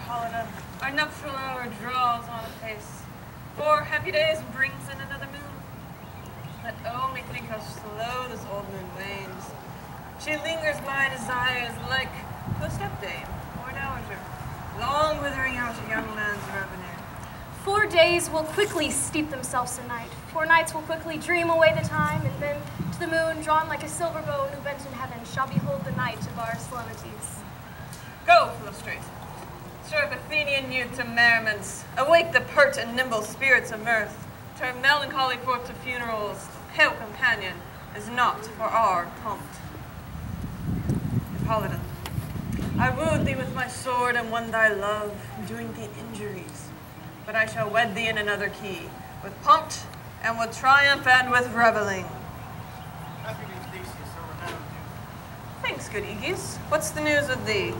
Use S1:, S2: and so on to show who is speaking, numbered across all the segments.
S1: Hipolyta, our nuptial hour draws on apace. 4 happy days brings in another moon. But oh, methinks how slow this old moon wanes. She lingers by desires like a stepdame or dowager, long withering out a young man's revenue.
S2: 4 days will quickly steep themselves in night. 4 nights will quickly dream away the time, and then to the moon, drawn like a silver bow, who bent in heaven, shall behold the night of our solemnities.
S1: Go, Philostrate. Stir up Athenian youth to merriments. Awake the pert and nimble spirits of mirth. Turn melancholy forth to funerals. The pale companion is not for our pumped. Hippolyta, I wooed thee with my sword and won thy love, doing thee injuries. But I shall wed thee in another key, with pomp and with triumph and with reveling.
S3: Happy be Theseus, so renowned youth.
S1: Thanks, good Aegis. What's the news of thee?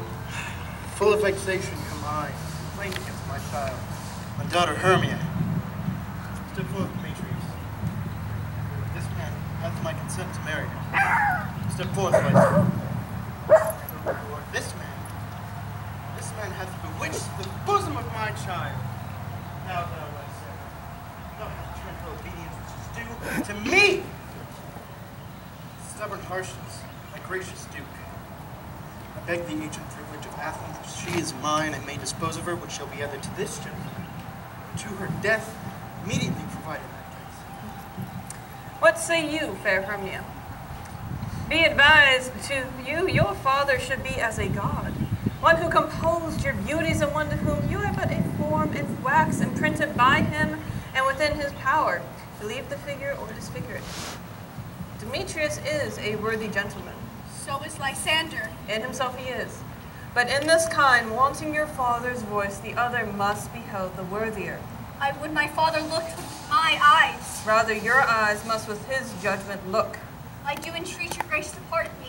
S3: Full of vexation come I, complaint against my child, my daughter Hermia. Step forth, Demetrius. This man hath my consent to marry her. Step forth, Lysander. This man hath bewitched the bosom of my child. Now thou, Lysander, thou hast turned for obedience which is due to me. Stubborn harshness, my gracious Duke. I beg the ancient privilege of Athens, if she is mine, and may dispose of her, which shall be either to this gentleman, or to her death, immediately provided in that case.
S1: What say you, fair Hermia? Be advised, to you, your father should be as a god, one who composed your beauties, and one to whom you are but a form in wax imprinted by him and within his power, to leave the figure or disfigure it. Demetrius is a worthy gentleman.
S2: So is Lysander.
S1: In himself he is. But in this kind, wanting your father's voice, the other must be held the worthier.
S2: I would my father looked with my eyes.
S1: Rather, your eyes must with his judgment look.
S2: I do entreat your grace to pardon me.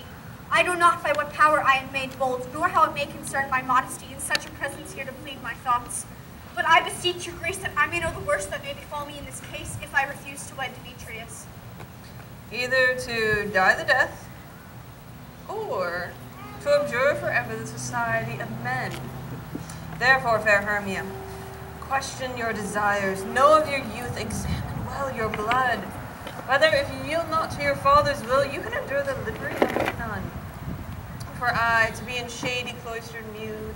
S2: I know not by what power I am made bold, nor how it may concern my modesty in such a presence here to plead my thoughts. But I beseech your grace that I may know the worst that may befall me in this case if I refuse to wed Demetrius.
S1: Either to die the death, or to abjure forever the society of men. Therefore, fair Hermia, question your desires, know of your youth, examine well your blood. Whether if you yield not to your father's will, you can endure the livery of none. For I, to be in shady cloistered mewed,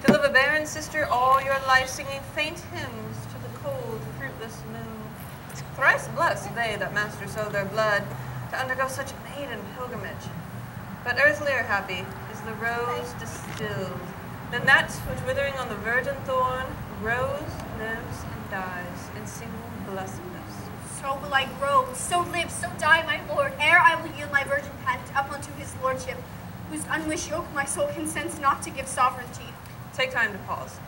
S1: to live a barren sister all your life, singing faint hymns to the cold, fruitless moon. Thrice blessed they that master so their blood, to undergo such maiden pilgrimage. But earthlier happy is the rose distilled, than that which withering on the virgin thorn grows, lives, and dies in single blessedness.
S2: So will I grow, so live, so die, my lord, ere I will yield my virgin patent up unto his lordship, whose unwished yoke my soul consents not to give sovereignty.
S1: Take time to pause.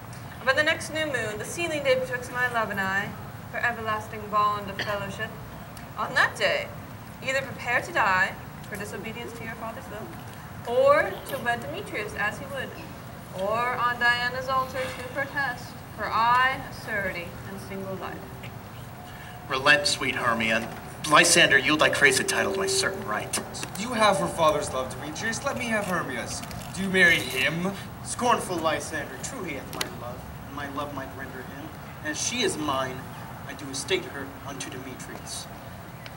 S1: By the next new moon, the sealing day betwixt my love and I, for everlasting bond of fellowship, on that day, either prepare to die, for disobedience to your father's will, or to wed Demetrius as he would, or on Diana's altar to protest, for I, a surety and single life.
S4: Relent, sweet Hermia. Lysander, yield thy crazy title to my certain right.
S5: You have her father's love, Demetrius. Let me have Hermia's. Do you marry him?
S3: Scornful Lysander, true he hath my love, and my love might render him. And as she is mine, I do estate her unto Demetrius.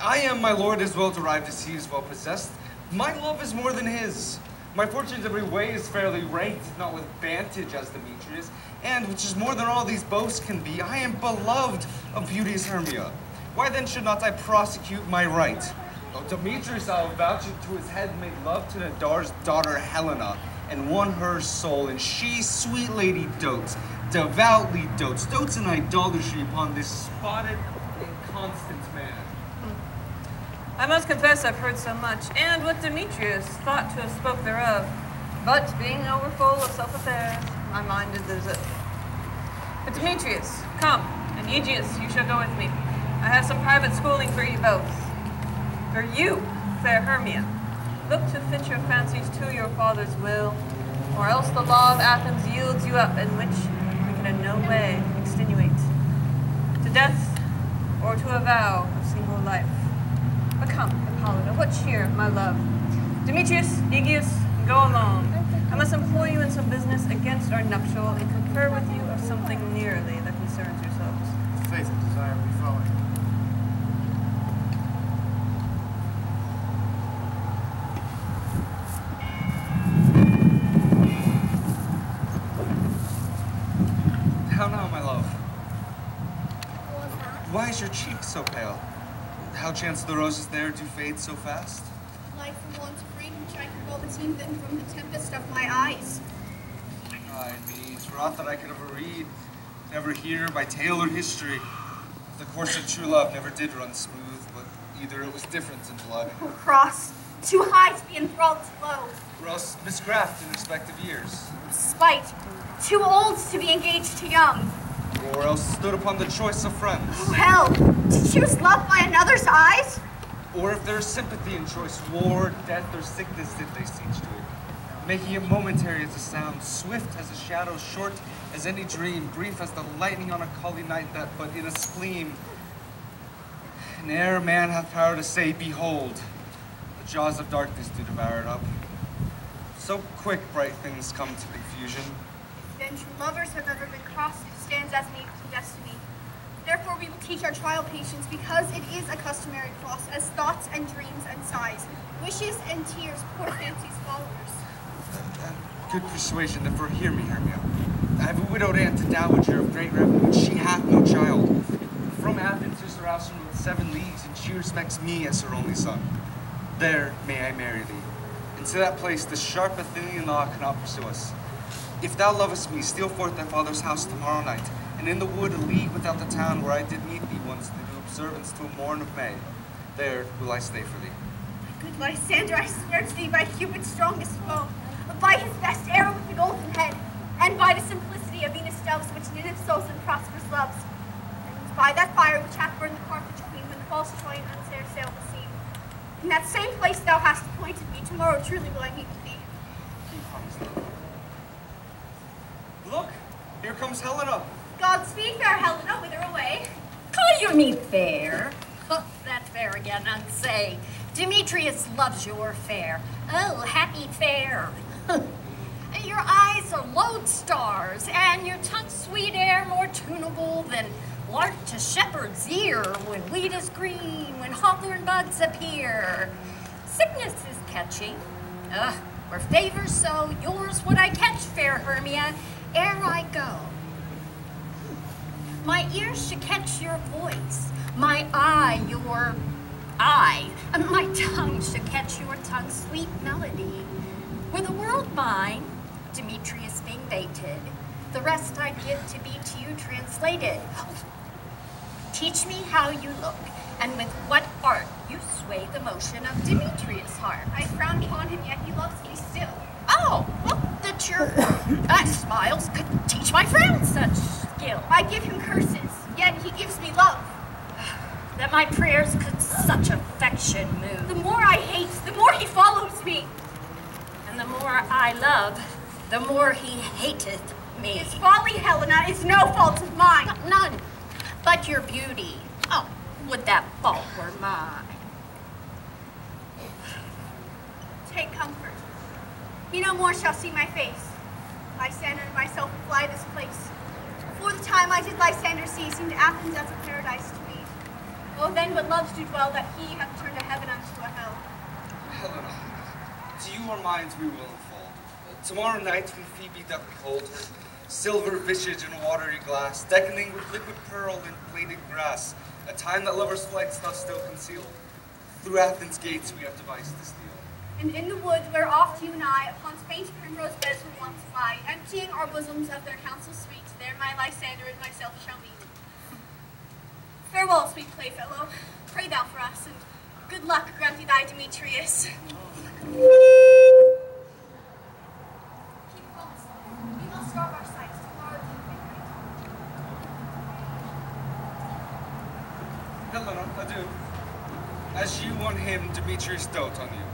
S5: I am, my lord, as well derived as he is well possessed. My love is more than his. My fortunes every way is fairly ranked, not with vantage as Demetrius, and, which is more than all these boasts can be, I am beloved of beauteous Hermia. Why then should not I prosecute my right? Oh, Demetrius, I will vouch to his head, made love to Nadar's daughter Helena, and won her soul, and she, sweet lady, dotes, devoutly dotes in idolatry upon this spotted and constant man.
S1: I must confess I've heard so much, and with Demetrius thought to have spoke thereof, but being overfull of self-affairs, my mind did lose it. But Demetrius, come, and Aegeus, you shall go with me. I have some private schooling for you both. For you, fair Hermia, look to fit your fancies to your father's will, or else the law of Athens yields you up, in which we can in no way extenuate. To death, or to a vow of single life. But come, Hipolyta, what cheer, my love? Demetrius, Aegeus, go along. I must employ you in some business against our nuptial and confer with you of something nearly that concerns yourselves.
S3: The faith and desire we follow.
S5: How now, my love?
S2: What was that?
S5: Why is your cheek so pale? How chance the roses there do fade so fast?
S2: Life from want of freedom, which I could well retain them from the tempest of my eyes.
S5: Ay me, 'twere aught that I could ever read, never hear by tale or history. The course of true love never did run smooth, but either it was different in blood,
S2: Oh, cross, too high to be enthralled to low.
S5: or else miscraft in respect of years,
S2: Spite, too old to be engaged to young.
S5: or else stood upon the choice of friends.
S2: Oh, hell, to choose love by another's eyes?
S5: Or if there is sympathy in choice, war, death, or sickness did they siege to it, making it momentary as a sound, swift as a shadow, short as any dream, brief as the lightning on a collie night that but in a spleen. And ere man hath power to say, behold, the jaws of darkness do devour it up. So quick bright things come to confusion.
S2: Then true lovers have never been crossed, it stands as an equal destiny. Therefore we will teach our trial patience, because it is a customary cross, as thoughts and dreams and sighs, wishes and tears, poor fancy's followers.
S5: Good persuasion, therefore hear me, Hermia. I have a widowed aunt, a dowager of great revenue, and she hath no child. From Athens is her house from 7 leagues, and she respects me as her only son. There may I marry thee, and to that place the sharp Athenian law cannot pursue us. If thou lovest me, steal forth thy father's house tomorrow night, and in the wood a league without the town where I did meet thee once to do observance to a morn of May. There will I stay for thee.
S2: Good Lysander, I swear to thee by Cupid's strongest foe, by his best arrow with the golden head, and by the simplicity of Venus' doves which knit souls and prosperous loves, and by that fire which hath burned the Carthage queen when false Troy and unfair sailed the sea. In that same place thou hast appointed me, tomorrow truly will I meet with thee.
S5: Look, here comes Helena.
S2: Godspeed, fair Helena, whither away?
S6: Call you me fair? Oh, that fair again, unsay. Demetrius loves your fair. Oh, happy fair. Your eyes are lodestars, and your tongue's sweet air more tunable than lark to shepherd's ear when wheat is green, when hawthorn buds appear. Sickness is catching. Where favors so, yours would I catch, fair Hermia, ere I go. My ears should catch your voice, my eye your eye, and my tongue should catch your tongue's sweet melody. Were the world mine, Demetrius being baited, the rest I'd give to be to you translated. Teach me how you look, and with what art you sway the motion of Demetrius' heart.
S2: I frown upon him, yet he loves me still.
S6: Oh, well, that your smiles could teach my friend such skill.
S2: I give him curses, yet he gives me love.
S6: That my prayers could such affection move.
S2: The more I hate, the more he follows me.
S6: And the more I love, the more he hateth me.
S2: His folly, Helena, is no fault of mine.
S6: None, but your beauty. Oh, would that fault were mine.
S2: Take comfort. He no more shall see my face. Lysander and myself will fly this place. Before the time I did Lysander see, seemed Athens as a paradise to me. Oh, then but loves do dwell, that he hath turned a heaven unto a hell.
S5: Helena, to you our minds we will unfold. Tomorrow night when Phoebe doth behold her silver visage in a watery glass, deckening with liquid pearl and plaited grass, a time that lovers' flights doth still conceal. Through Athens' gates we have devised this deal.
S2: And in the wood where oft you and I upon faint primrose beds will want to lie, emptying our bosoms of their counsel sweet, there my Lysander and myself shall meet. Farewell, sweet playfellow. Pray thou for us, and good luck grant thee thy Demetrius. Keep close. We must starve our sights tomorrow midnight.
S5: Helena, adieu. As you on him, Demetrius dote on you.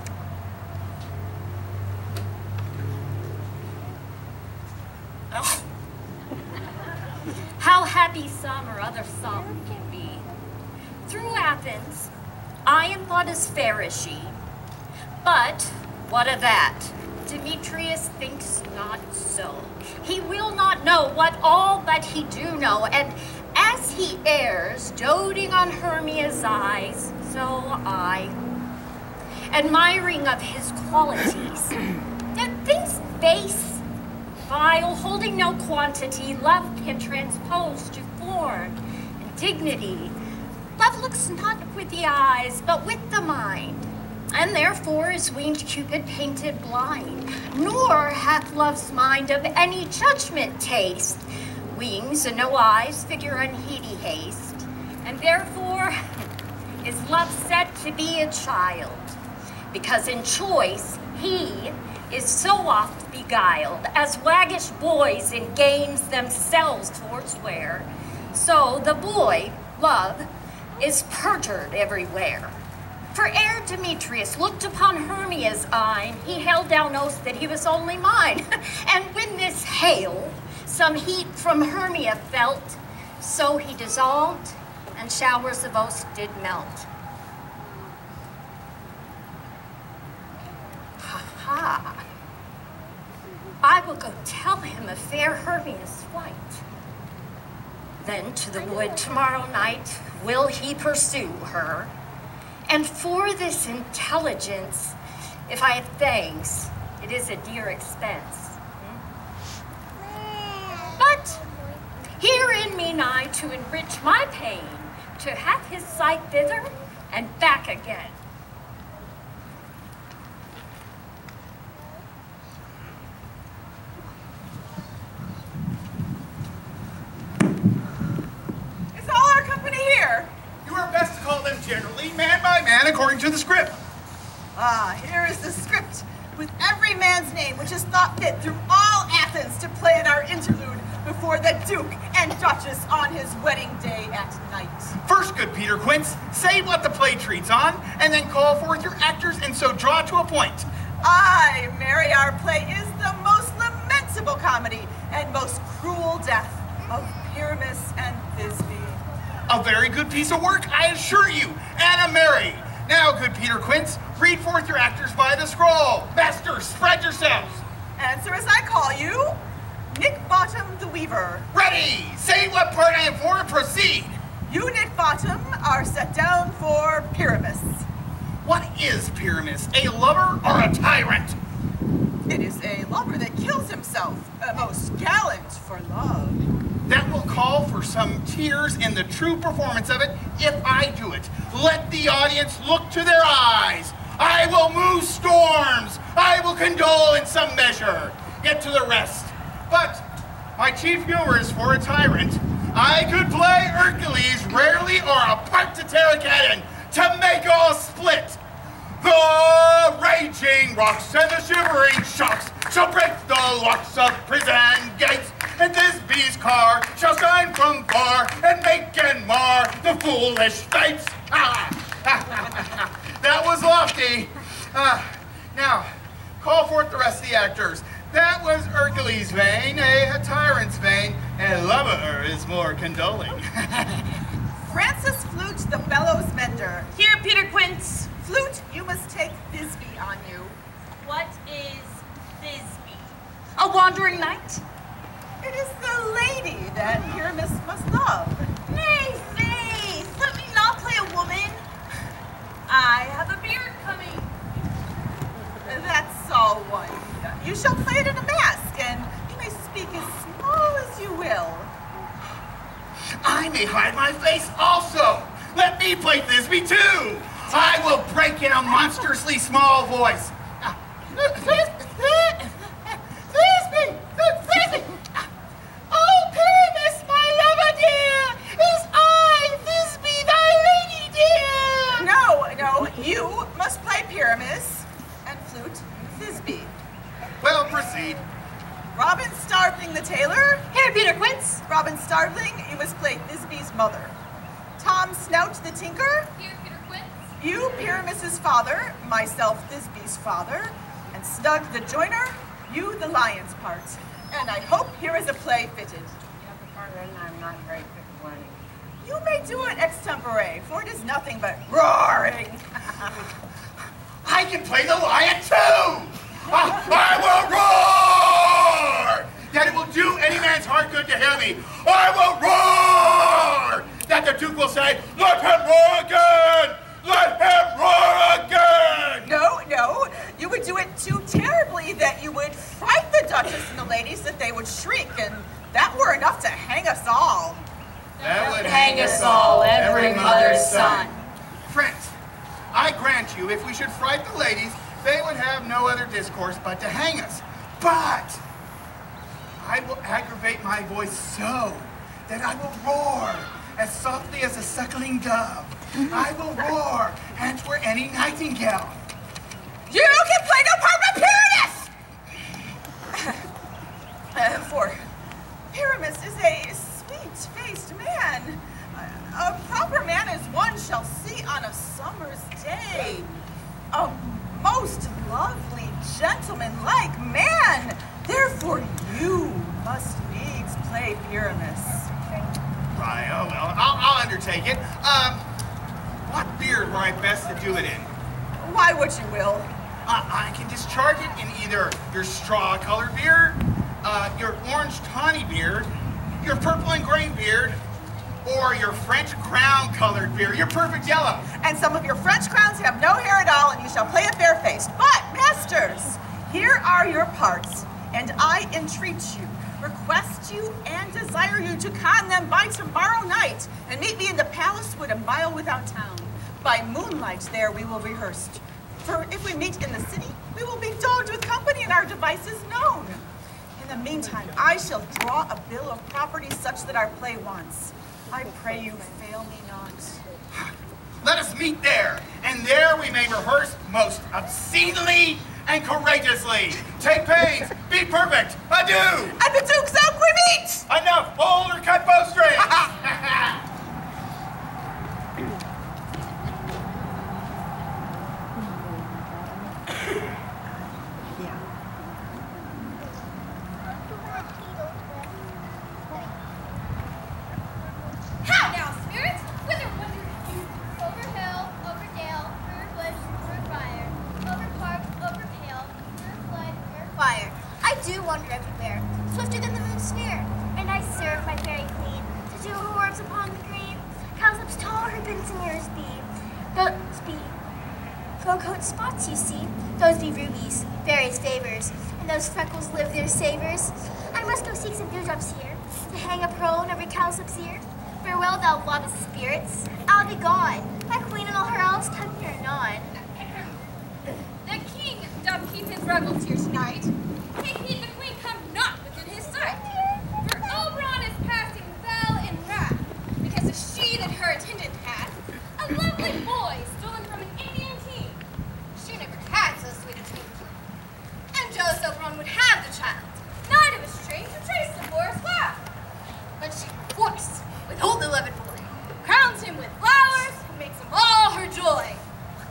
S6: Oh. How happy some or other some can be. Through Athens, I am thought as fair as she. But what of that? Demetrius thinks not so. He will not know what all but he do know, and as he errs, doting on Hermia's eyes, so I, admiring of his qualities, that things base, vile, holding no quantity, love can transpose to form and dignity. Love looks not with the eyes, but with the mind, and therefore is winged Cupid painted blind, nor hath love's mind of any judgment taste, wings and no eyes, figure unheedy haste, and therefore is love said to be a child, because in choice he is so oft beguiled, as waggish boys in games themselves forswear, so the boy, love, is perjured everywhere. For ere Demetrius looked upon Hermia's eye, he held down oath that he was only mine. And when this hail some heat from Hermia felt, so he dissolved, and showers of oaths did melt. Ha ha! I will go tell him of fair Hermia's flight. Then to the wood tomorrow night will he pursue her. And for this intelligence, if I have thanks, it is a dear expense. But herein mean I to enrich my pain, to have his sight thither and back again.
S7: Is all our company here?
S4: You are best to call them generally, man by man, according to the script.
S7: Ah, here is the script, with every man's name which is thought fit through all Athens to play in our interlude before the Duke and Duchess on his wedding day at night.
S4: First, good Peter Quince, say what the play treats on, and then call forth your actors, and so draw to a point.
S7: Aye, marry, our play is the most lamentable comedy and most cruel death of Pyramus and Thisbe.
S4: A very good piece of work, I assure you, and a merry. Now, good Peter Quince, read forth your actors by the scroll. Masters, spread yourselves.
S7: Answer as I call you, Nick Bottom the Weaver.
S4: Ready! Say what part I am for and proceed.
S7: You, Nick Bottom, are set down for Pyramus.
S4: What is Pyramus, a lover or a tyrant?
S7: It is a lover that kills himself, most gallant for love.
S4: That will call for some tears in the true performance of it if I do it. Let the audience look to their eyes. I will move storms. I will condole in some measure. Get to the rest. But my chief humor is for a tyrant. I could play Hercules rarely or a part to Terracaddon to make all split. The raging rocks and the shivering shocks shall break the locks of prison gates, and Thisbe's car shall shine from far and make and mar the foolish fates. That was lofty. Now, call forth the rest of the actors. That was Hercules' vein, a tyrant's vein, and lover is more condoling.
S7: Francis Flute, the bellows mender.
S1: Here, Peter Quince.
S7: Flute, you must take Thisbe on you.
S1: What is Thisbe? A wandering knight?
S7: It is the lady that Pyramus must love.
S1: Nay, faith! Let me not play a woman. I have a beard coming.
S7: That's all one. You shall play it in a mask, and you may speak as small as you will.
S4: I may hide my face also. Let me play Thisbe too. I will break in a monstrously small voice. Thisbe! Oh, Pyramus, my lover dear! Is I, Thisbe, thy lady dear?
S7: No, you must play Pyramus, and Flute, Thisbe.
S4: Well, proceed.
S7: Robin Starveling the tailor.
S1: Here, Peter Quince.
S7: Robin Starveling, you must play Thisbe's mother. Tom Snout the tinker.
S1: Here, Peter Quince.
S7: You, Pyramus's father, myself, Thisbe's father, and Snug the joiner, you, the lion's part. And I hope here is a play fitted.
S6: I'm not very quick playing.
S7: You may do it extempore, for it is nothing but roaring.
S4: I can play the lion too! I will roar! That it will do any man's heart good to hear me. I will roar! That the Duke will say, let him roar again! Let him roar again!
S7: No, no. You would do it too terribly that you would fright the Duchess and the ladies that they would shriek, and that were enough to hang us all.
S4: That would
S1: Hang us all, every mother's son.
S4: Friends, I grant you, if we should fright the ladies, they would have no other discourse but to hang us. But I will aggravate my voice so that I will roar as softly as a suckling dove. I will roar as were any nightingale.
S7: You can play no part but Pyramus! For Pyramus is a sweet-faced man. A proper man as one shall see on a summer's day. A most lovely, gentleman-like man. Therefore, you must needs play Pyramus.
S4: Right, oh well, I'll undertake it. What beard were I best to do it in?
S7: Why would you will?
S4: I can discharge it in either your straw-colored beard, your orange tawny beard, your purple and gray beard, or your French crown-colored beard, your perfect yellow.
S7: And some of your French crowns have no hair at all, and you shall play it barefaced. But, masters, here are your parts, and I entreat you, request you, and desire you to con them by tomorrow night, and meet me in the palace wood a mile without town. By moonlight there we will rehearse. For if we meet in the city, we will be dogged with company and our devices known. In the meantime, I shall draw a bill of property such that our play wants. I pray you, fail me not.
S4: Let us meet there, and there we may rehearse most obscenely and courageously. Take pains, be perfect, adieu!
S7: At the Duke's Oak we meet!
S4: Enough, hold or cut bowstrings!
S2: How now, spirits? Whither wander you? Over hill, over dale, through bush, through fire. Over park, over pale, through flood, through fire. I do wander everywhere, swifter than the moon's sphere. And I serve my fairy queen, to do her works upon the green. Cowslips tall her bits and ears be. Those be fur-coat spots, you see. Those be rubies, fairies' favors. And those freckles live their savors. I must go seek some dewdrops here, to hang a pearl in every cowslip's ear. Farewell, thou love of spirits. I'll be gone. My queen and all her elves come here anon.
S8: The king doth keep his revels here tonight. Take heed the queen come not within his sight. For Oberon is passing fell in wrath, because a she that her attendant hath, a lovely boy stolen from an Indian king. She never had so sweet a king. And jealous Oberon would have the child, not of his train to trace the forest wild. But she forced withhold the loved boy, crowns him with flowers, and makes him all her joy.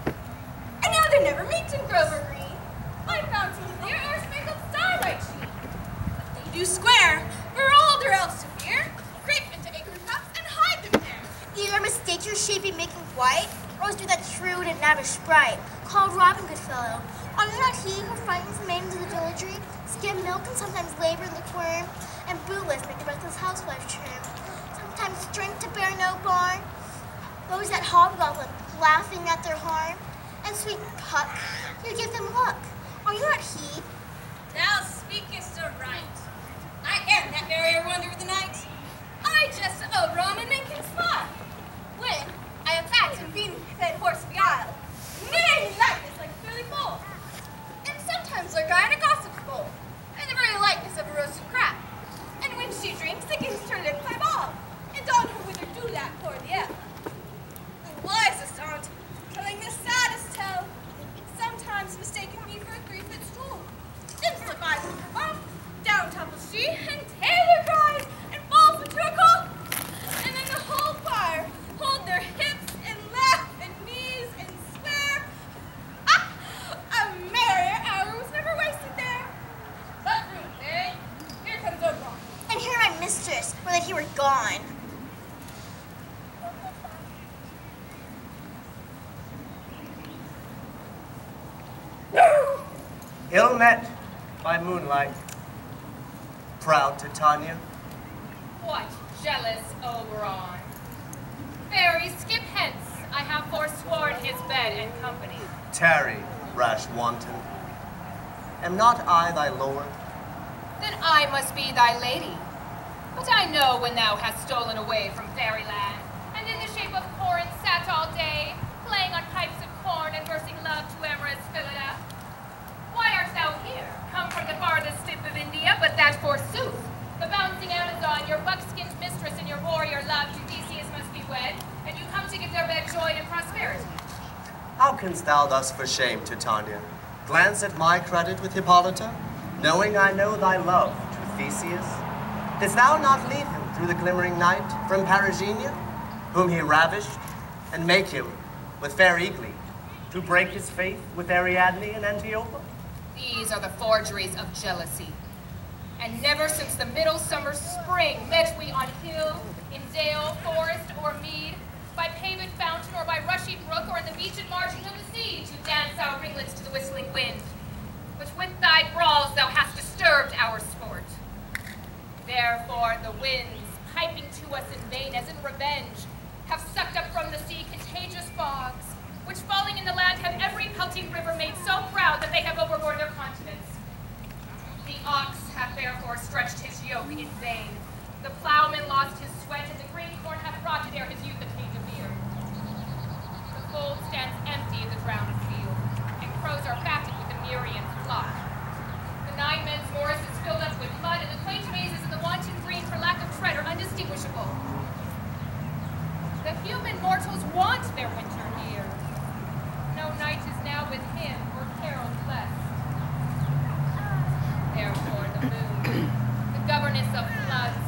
S8: And now they never meet in Grover Green. My fountains there are sprinkled starlight sheen. But they do square, for all their elves to fear, creep into acorn cups and hide them there.
S2: Either mistake your shape in making white, or else do that shrewd and knavvish sprite, called Robin Goodfellow. Are you not he who frightens maidens of the villagry, skim milk and sometimes labor in the quern, and bootless make the restless housewife trim? Sometimes drink to bear no barn. Those that hobgoblin, laughing at their harm. And sweet Puck, you give them luck. Are you not he?
S8: Thou speakest aright. I am that very wonder of the night. I jest to Oberon and make him smile. When I attacked and being fed horse beguiled, nay, likeness like a fairly bull. And sometimes lurk I in a gossip's bowl, and the very likeness of a roasted crab. And when she drinks, against her lips I bawl, and on her wither do that pour the ale. The wisest aunt, telling the saddest tale, sometimes mistaken me for a three-foot stool. Then slip I from her mouth, down topples she, and Taylor cries, and falls into a cough. And then the whole choir hold their hips and laugh and knees and swear. Ah, a merrier hour was never wasted there. But room, eh? Here comes Oberon.
S2: And here my mistress, or that he were gone.
S9: ill met by moonlight, proud Titania.
S8: What jealous Oberon? Fairy, skip hence. I have forsworn his bed and company.
S9: Tarry, rash wanton. Am not I thy lord?
S8: Then I must be thy lady. But I know when thou hast stolen away from fairyland, and in the shape of Corinth sat all day, playing on pipes of corn and versing love to amorous Hipolyta. Why art thou here, come from the farthest tip of India, but that forsooth, the bouncing Amazon, your buck-skinned mistress and your warrior love to Theseus must be wed, and you come to give their bed joy and prosperity.
S9: How canst thou thus for shame, Titania, glance at my credit with Hipolyta, knowing I know thy love to Theseus? Didst thou not lead him through the glimmering night from Paragenia, whom he ravished, and make him, with fair Eagle, to break his faith with Ariadne and Antiopa?
S8: These are the forgeries of jealousy. And never since the middle summer spring met we on hill, in dale, forest, or mead, by paved fountain or by rushing brook or in the beach and margin of the sea, to dance our ringlets to the whistling wind. But with thy brawls thou hast disturbed our sport. Therefore the winds, piping to us in vain as in revenge, have sucked up from the sea contagious fogs, which falling in the land have every pelting river made so proud that they have overborne their continents. The ox hath therefore stretched his yoke in vain. The plowman lost his sweat, and the green corn hath rotted ere his youth attained a beard. The fold stands empty in the drowned field, and crows are fatted with the Murian flock. The 9 men's moors is filled up with mud, and the quaint mazes in the wanton green for lack of tread are undistinguishable. The human mortals want their winter here. No night is now with him, or carol blessed. Therefore the moon, the governess of floods,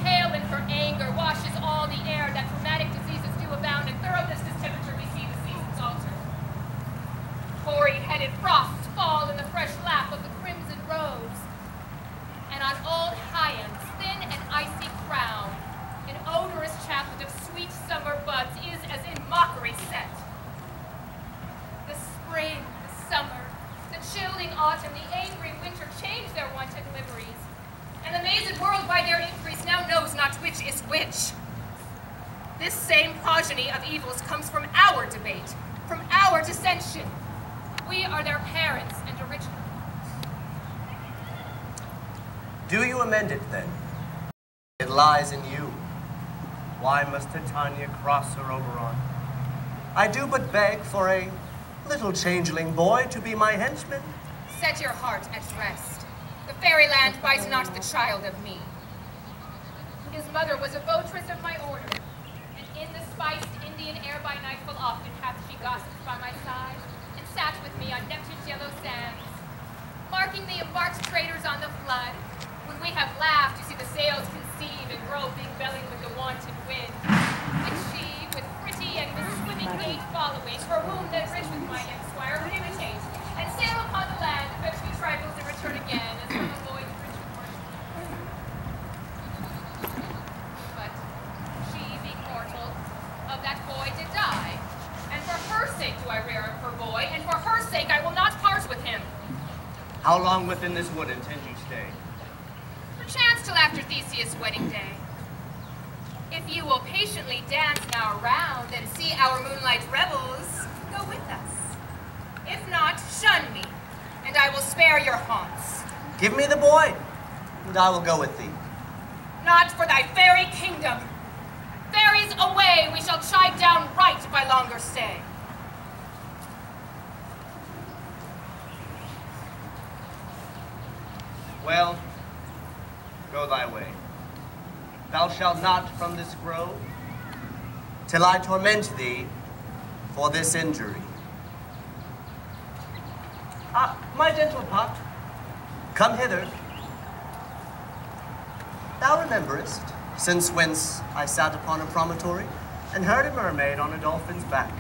S8: pale in her anger, washes all the air that rheumatic diseases do abound, and thoroughness temperature we see the seasons alter. Hoary-headed frosts fall in the fresh lap of the crimson rose, and on old Hyam's thin and icy crown, an odorous chaplet of sweet summer buds is as in mockery set. The spring, the summer, the chilling autumn, the angry winter change their wonted liveries, and the mazed world by their increase now knows not which is which. This same progeny of evils comes from our debate, from our dissension. We are their parents and original.
S9: Do you amend it then? It lies in you. Why must Titania cross her Oberon? I do but beg for a little changeling boy to be my henchman.
S8: Set your heart at rest. The fairyland buys not the child of me. His mother was a votress of my order, and in the spiced Indian air by nightfall often hath she gossiped by my side, and sat with me on Neptune's yellow sands, marking the embarked traders on the flood, when we have laughed to see the sails conceive and grow big-bellied with the wanton wind, and she, with pretty and with swimming gait following, her womb that rich with my young squire would imitate, and sail upon the land, fetch me trifles, and return again, as from a voyage rich with fortune. But she, being mortal, of that boy did die, and for her sake do I rear her boy, and for her sake I will not part with him.
S9: How long within this wood intend you stay?
S8: Perchance till after Theseus' wedding day. If you will patiently dance now round and see our moonlight revels, go with us. If not, shun me, and I will spare your haunts.
S9: Give me the boy, and I will go with thee.
S8: Not for thy fairy kingdom. Fairies away, we shall chide down right by longer stay.
S9: Well, go thy way. Thou shalt not from this grove, till I torment thee for this injury. My gentle Puck, come hither. Thou rememberest, since whence I sat upon a promontory, and heard a mermaid on a dolphin's back,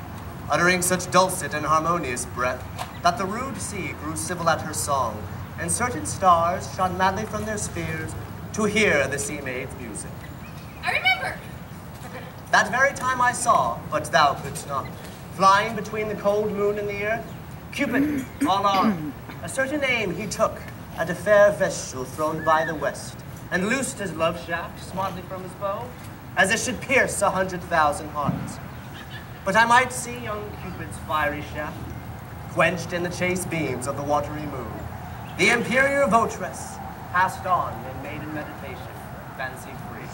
S9: uttering such dulcet and harmonious breath, that the rude sea grew civil at her song, and certain stars shone madly from their spheres to hear the sea maid's music.
S8: I remember.
S9: That very time I saw, but thou couldst not, flying between the cold moon and the earth, Cupid, all armed, a certain aim he took at a fair vestal throned by the west, and loosed his love shaft smartly from his bow, as it should pierce 100,000 hearts. But I might see young Cupid's fiery shaft, quenched in the chaste beams of the watery moon. The imperial votress passed on in maiden meditation, fancy-free.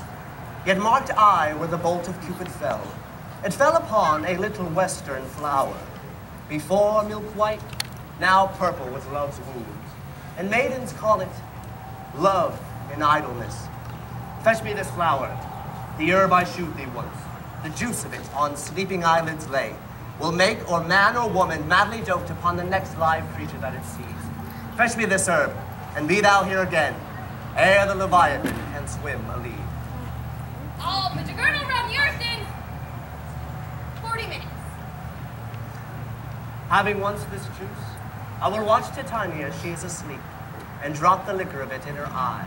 S9: Yet marked I where the bolt of Cupid fell. It fell upon a little western flower, before milk white, now purple with love's wounds. And maidens call it love in idleness. Fetch me this flower, the herb I shewed thee once. The juice of it on sleeping eyelids lay, will make or man or woman madly dote upon the next live creature that it sees. Fetch me this herb, and be thou here again, ere the Leviathan can swim a league.
S8: I'll put your girdle around the earth in 40 minutes.
S9: Having once this juice, I will watch Titania as she is asleep, and drop the liquor of it in her eye.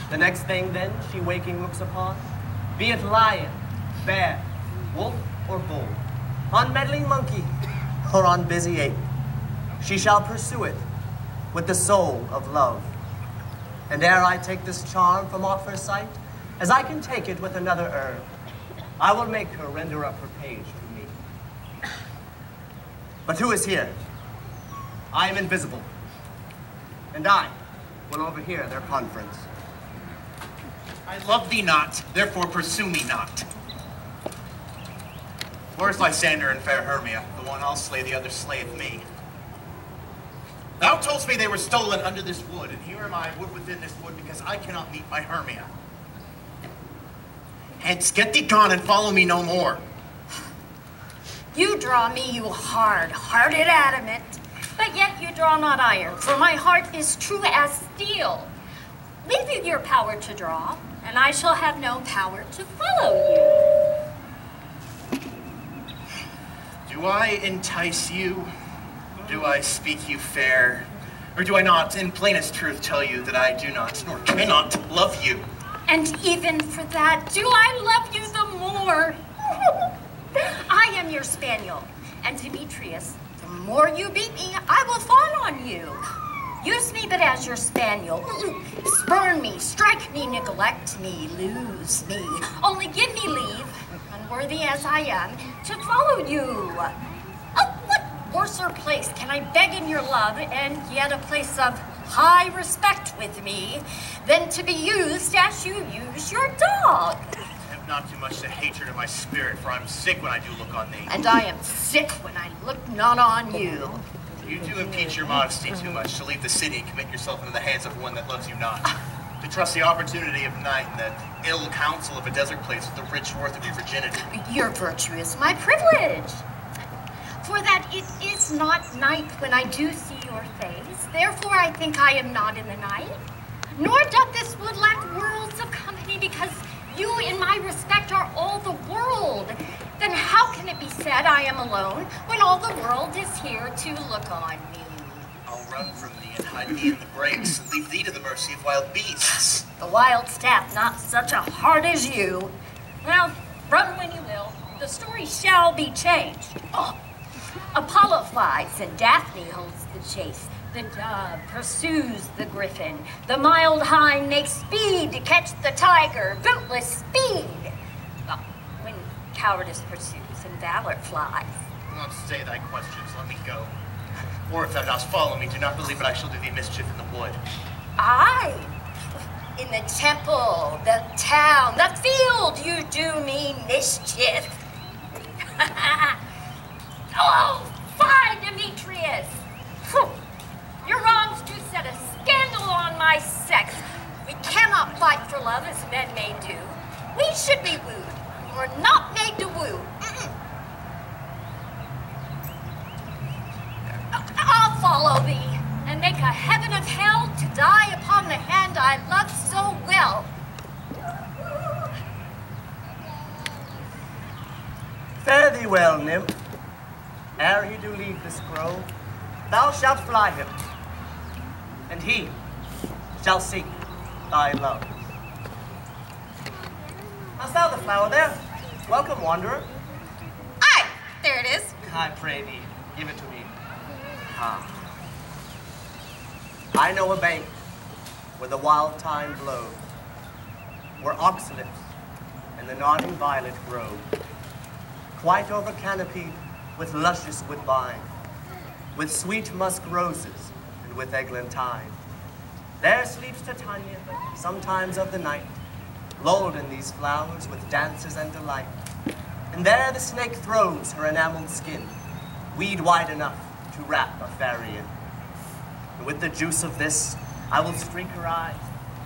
S9: The next thing then she waking looks upon, be it lion, bear, wolf, or bull, on meddling monkey, or on busy ape, she shall pursue it with the soul of love. And ere I take this charm from off her sight, as I can take it with another herb, I will make her render up her page to me. But who is here? I am invisible, and I will overhear their conference.
S4: I love thee not, therefore pursue me not. Where's Lysander and fair Hermia? The one I'll slay, the other slayeth me. Thou toldst me they were stolen under this wood, and here am I, wood within this wood, because I cannot meet my Hermia. Hence, get thee gone and follow me no more.
S6: You draw me, you hard-hearted adamant, but yet you draw not iron, for my heart is true as steel. Leave you your power to draw, and I shall have no power to follow you.
S4: Do I entice you? Do I speak you fair? Or do I not, in plainest truth, tell you that I do not, nor cannot, love you?
S6: And even for that, do I love you the more? I am your spaniel, and Demetrius, the more you beat me, I will fawn on you. Use me but as your spaniel. Spurn me, strike me, neglect me, lose me. Only give me leave, unworthy as I am, to follow you. Oh, what worser place can I beg in your love, and yet a place of high respect with me, than to be used as you use your dog?
S4: Have not too much the hatred of my spirit, for I'm sick when I do look on thee.
S6: And I am sick when I look not on you.
S4: You do impeach your modesty too much to leave the city and commit yourself into the hands of one that loves you not. To trust the opportunity of night and the ill counsel of a desert place with the rich worth of your virginity.
S6: Your virtue is my privilege. For that it is not night when I do see your face, therefore I think I am not in the night. Nor doth this wood lack worlds of company, because you in my respect are all the world. Then how can it be said I am alone, when all the world is here to look on me?
S4: I'll run from thee and hide thee in the brakes, and leave thee to the mercy of wild beasts.
S6: The wild staff not such a heart as you. Well, run when you will, the story shall be changed. Oh. Apollo flies and Daphne holds the chase. The dove pursues the griffin. The mild hind makes speed to catch the tiger. Bootless speed. Well, when cowardice pursues and valor flies.
S4: Do not stay thy questions, let me go. Or if thou dost follow me, do not believe that I shall do thee mischief in the wood.
S6: Aye. In the temple, the town, the field, you do me mischief. Oh, fie, Demetrius! Your wrongs do set a scandal on my sex. We cannot fight for love as men may do. We should be wooed. We're not made to woo. I'll follow thee and make a heaven of hell to die upon the hand I love so well.
S9: Fare thee well, nymph. Ere you do leave this grove, thou shalt fly him, and he shall seek thy love. Hast thou the flower there? Welcome, wanderer.
S7: Aye, there it is.
S9: I pray thee, give it to me. Ah. I know a bank where the wild thyme blows, where oxalis and the nodding violet grow, quite over canopied with luscious woodbine, with sweet musk roses and with eglantine. There sleeps Titania, sometimes of the night, lulled in these flowers with dances and delight. And there the snake throws her enameled skin, weed wide enough to wrap a fairy in. And with the juice of this, I will streak her eyes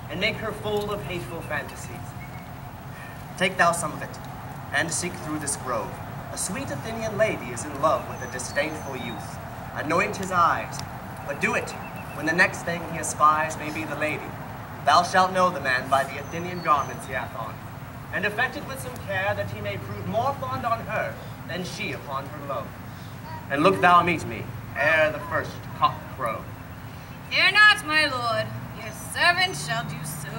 S9: and make her full of hateful fantasies. Take thou some of it, and seek through this grove. A sweet Athenian lady is in love with a disdainful youth. Anoint his eyes, but do it when the next thing he espies may be the lady. Thou shalt know the man by the Athenian garments he hath on, and effect it with some care that he may prove more fond on her than she upon her love. And look thou meet me ere the first cock crow.
S8: Fear not, my lord, your servant shall do so.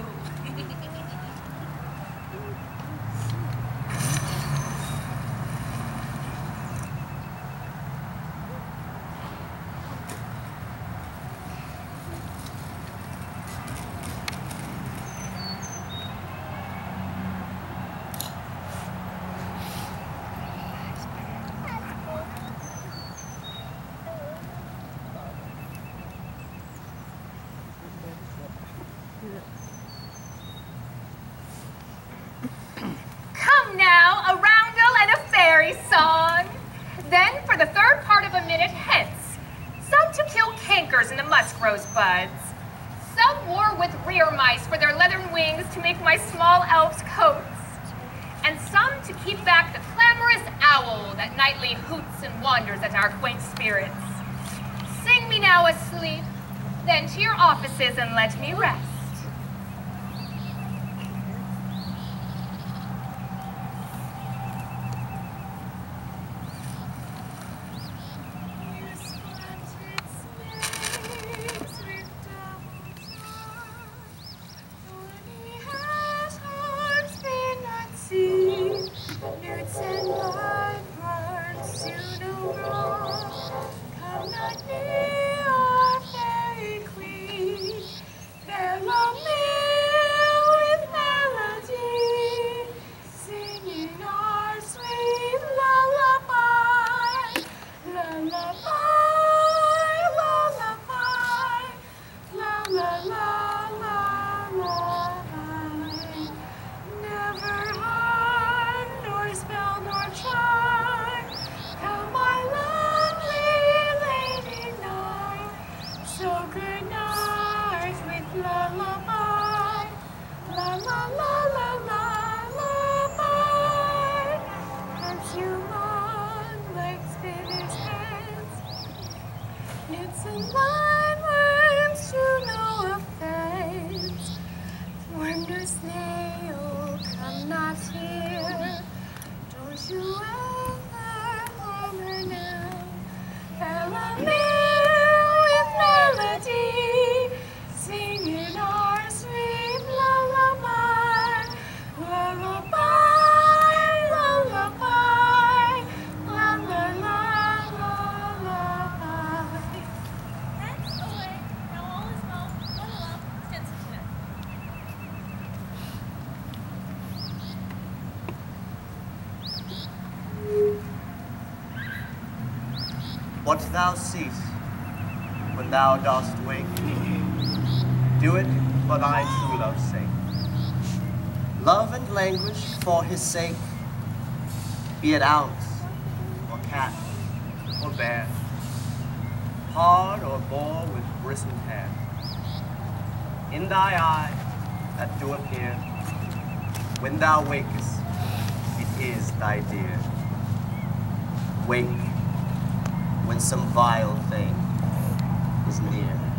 S10: Come now, a roundel and a fairy song. Then, for the third part of a minute hence, some to kill cankers in the musk rose buds. Some wore with rear mice for their leathern wings to make my small elves coats. And some to keep back the clamorous owl that nightly hoots and wanders at our quaint spirits. Sing me now asleep, then to your offices and let me rest.
S9: What thou seest when thou dost wake, do it for thy true love's sake. Love and languish for his sake, be it ounce, or cat, or bear, hard or boar with bristled hair. In thy eye that do appear, when thou wakest, it is thy dear. Wake when some vile thing is near.